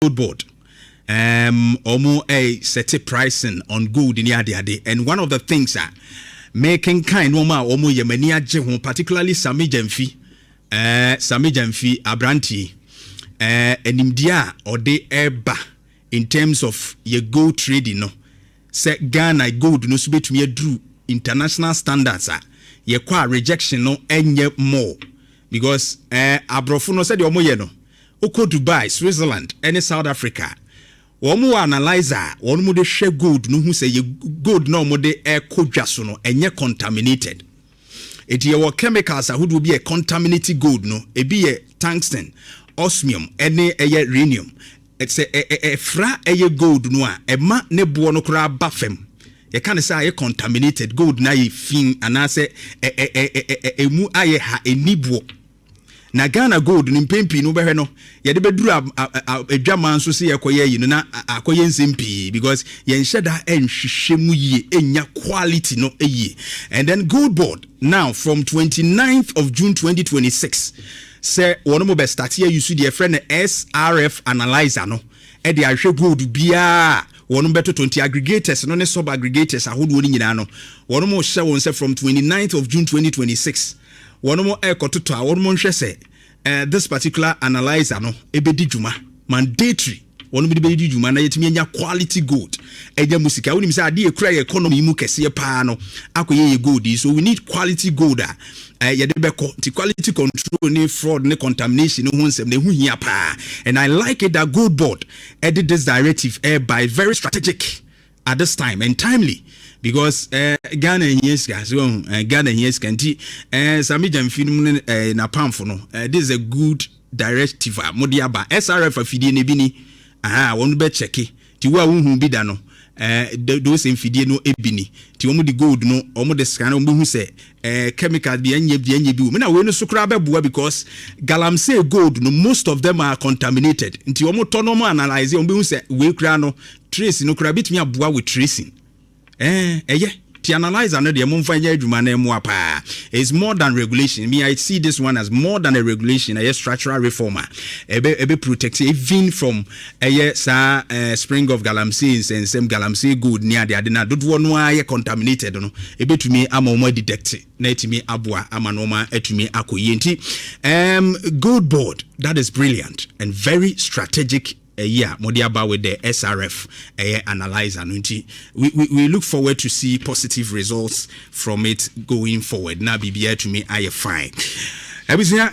Goldbod. Omo a set pricing on gold in yadi, and one of the things that making kind woma omo yemania je, particularly Sammy Gyamfi, Abranti, and India or de eba in terms of your gold trading. No, set Ghana gold no sube to me drew international standards. Ye kwa rejection no enye more because abrofo no said omo ye no oko Dubai, Switzerland, any South Africa. Womu analyzer, womu de share gold no hu say ye gold no mo de kodwa so no enye contaminated. It ye wo chemicals a would be a contaminated gold no e be ye tungsten, osmium, any rhenium. It's a fra gold no a ma ne bo no kra bafem. You can't say I contaminated gold na ye fin and I say mu aye ha enibwo. Na Ghana gold nimpempi no behwe no ye de beduru adwaman so se yekoye yi no na akoye nsempi because ye nhyeda enhwehwemu yi enya quality no eyi. And then Goldbod now from 29th of June 2026 say one mo be start here you see the friend SRF analyzer no e de ahwe gold bia one better 20 aggregators no ne sub aggregators ahodo ni nyina no one mo hye won say from 29th of June 2026 one more ekototo a one more say this particular analyzer no ebedi djuma mandatory one mo ebedi djuma na yetimi nya quality gold eja musika wonim say ade ekura economy mu kese pa no akoye gold so we need quality gold yede beko the quality control ni fraud ni contamination no hunsem na hu hia pa. And I like it that Goldbod edit this directive by very strategic at this time and timely. Because Ghana yes guys Ghana yes kanti Sammy Gyamfi na pamfo no this is a good directive modiaba SRF afidie ne bini wonu be checke ti wa hu bi da no those infidie no ebini ti omo di gold no omo de scan omo hu se chemical bi anye bi me na we no sukura beboa because galamsey gold no most of them are contaminated nti omo tonomo analyze omo hu se we kura no trace no kura bitimi aboa with tracing ti analyzer no de momfa nya adwuma na emu apa. It's more than regulation. Me I see this one as more than a regulation, a structural reformer. Ebe protect even from spring of galamsey and same galamsey gold near the adena do one why contaminated no ebe to me am more detect na etimi aboa ama no ma etumi akoye nti Goldbod that is brilliant and very strategic. Modiaba with the SRF analyzer. We look forward to see positive results from it going forward. Now, BBI to me, I fine.